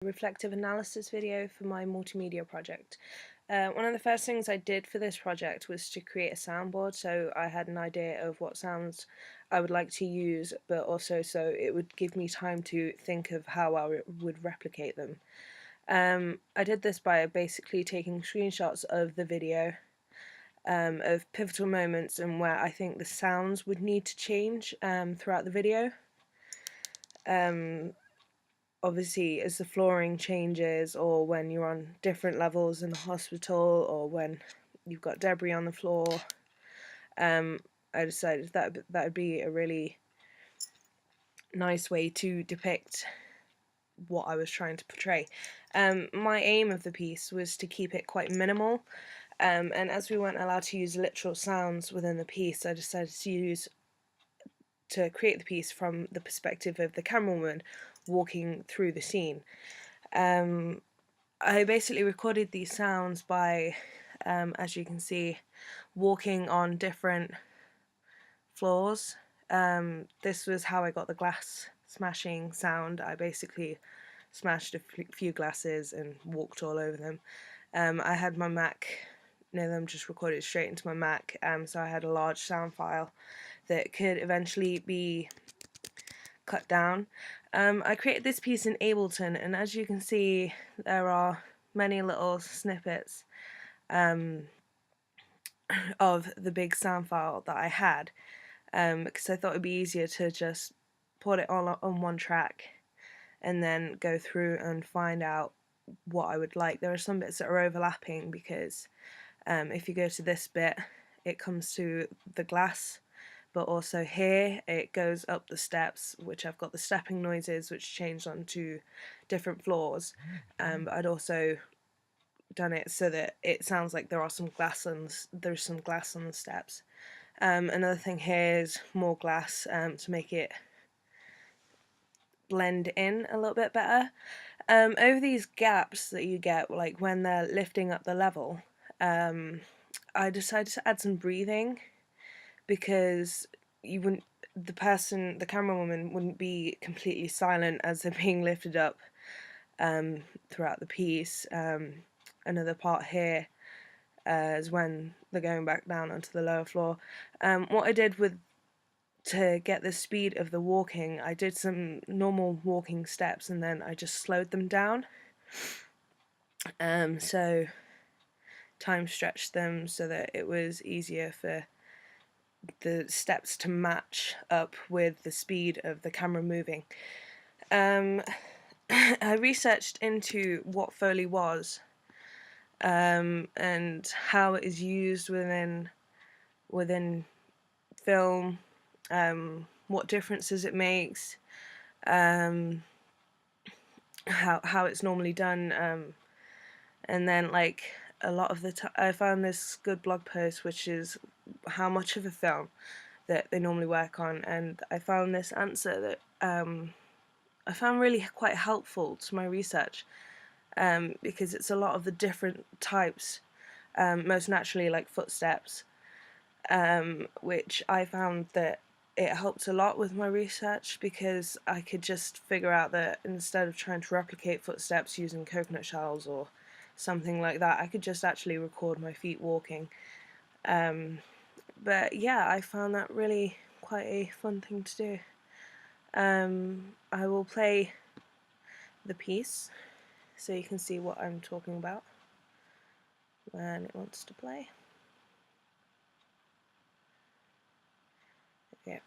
Reflective analysis video for my multimedia project. One of the first things I did for this project was to create a soundboard, so I had an idea of what sounds I would like to use, but also so it would give me time to think of how I would replicate them. I did this by basically taking screenshots of the video, of pivotal moments and where I think the sounds would need to change throughout the video. Obviously, as the flooring changes, or when you're on different levels in the hospital, or when you've got debris on the floor, I decided that would be a really nice way to depict what I was trying to portray. My aim of the piece was to keep it quite minimal, and as we weren't allowed to use literal sounds within the piece, I decided to create the piece from the perspective of the camerawoman walking through the scene. I basically recorded these sounds by, as you can see, walking on different floors. This was how I got the glass smashing sound. I basically smashed a few glasses and walked all over them. I had my Mac near them, just recorded straight into my Mac, so I had a large sound file that could eventually be cut down. I created this piece in Ableton, and as you can see, there are many little snippets of the big sound file that I had, because I thought it'd be easier to just put it all on one track and then go through and find out what I would like. There are some bits that are overlapping because if you go to this bit, it comes to the glass, but also here it goes up the steps, which I've got the stepping noises which changed onto different floors, but I'd also done it so that it sounds like there's some glass on the steps. Another thing here is more glass to make it blend in a little bit better. Over these gaps that you get, like when they're lifting up the level, I decided to add some breathing, because the camera woman wouldn't be completely silent as they're being lifted up throughout the piece. Another part here is when they're going back down onto the lower floor. What I did to get the speed of the walking, I did some normal walking steps and then I just slowed them down. So time stretched them so that it was easier for the steps to match up with the speed of the camera moving. I researched into what Foley was, and how it is used within film, what differences it makes, how it's normally done, and then like a lot of the time I found this good blog post which is how much of a film that they normally work on, and I found this answer that I found really quite helpful to my research, because it's a lot of the different types, most naturally like footsteps, which I found that it helped a lot with my research, because I could just figure out that instead of trying to replicate footsteps using coconut shells or something like that, I could just actually record my feet walking. But yeah, I found that really quite a fun thing to do. I will play the piece so you can see what I'm talking about when it wants to play. Yeah.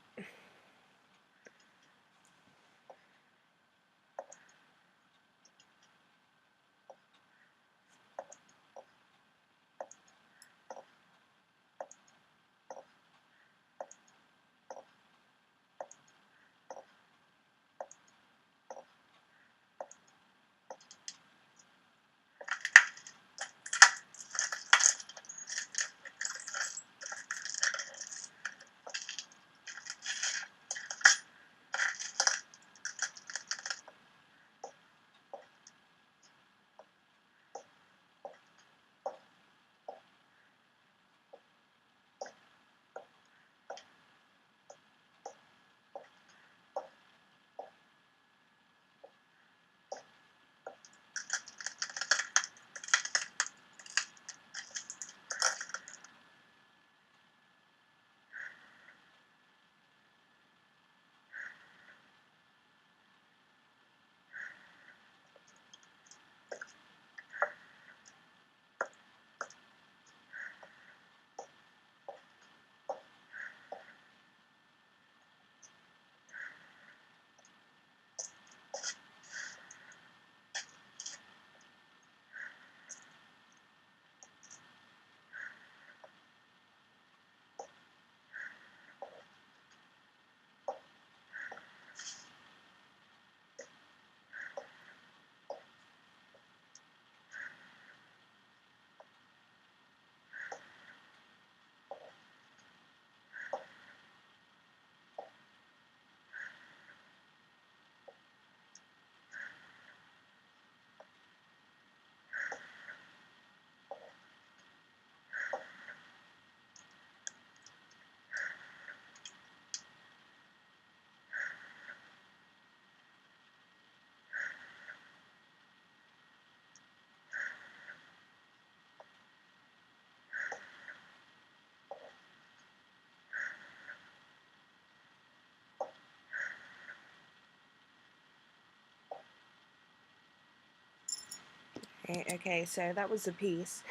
Okay, so that was the piece.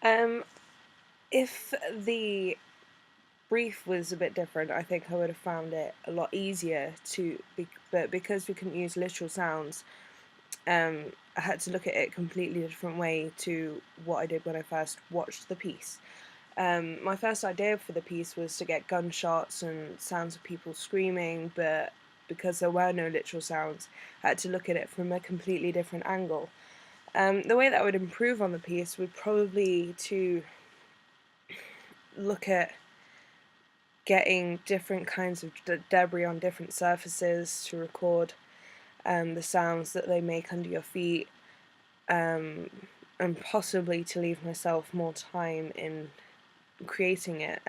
Um, if the brief was a bit different, I think I would have found it a lot easier but because we couldn't use literal sounds, I had to look at it a completely different way to what I did when I first watched the piece. My first idea for the piece was to get gunshots and sounds of people screaming, but because there were no literal sounds, I had to look at it from a completely different angle. The way that I would improve on the piece would probably to look at getting different kinds of debris on different surfaces to record the sounds that they make under your feet, and possibly to leave myself more time in creating it,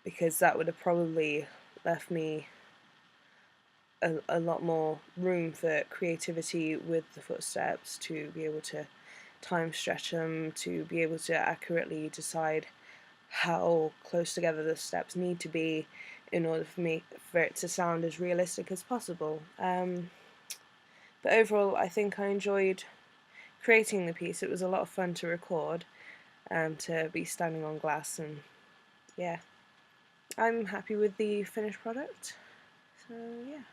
because that would have probably left me a lot more room for creativity with the footsteps, to be able to time stretch them, to be able to accurately decide how close together the steps need to be in order for it to sound as realistic as possible. But overall, I think I enjoyed creating the piece. It was a lot of fun to record, to be standing on glass, and yeah, I'm happy with the finished product. So yeah.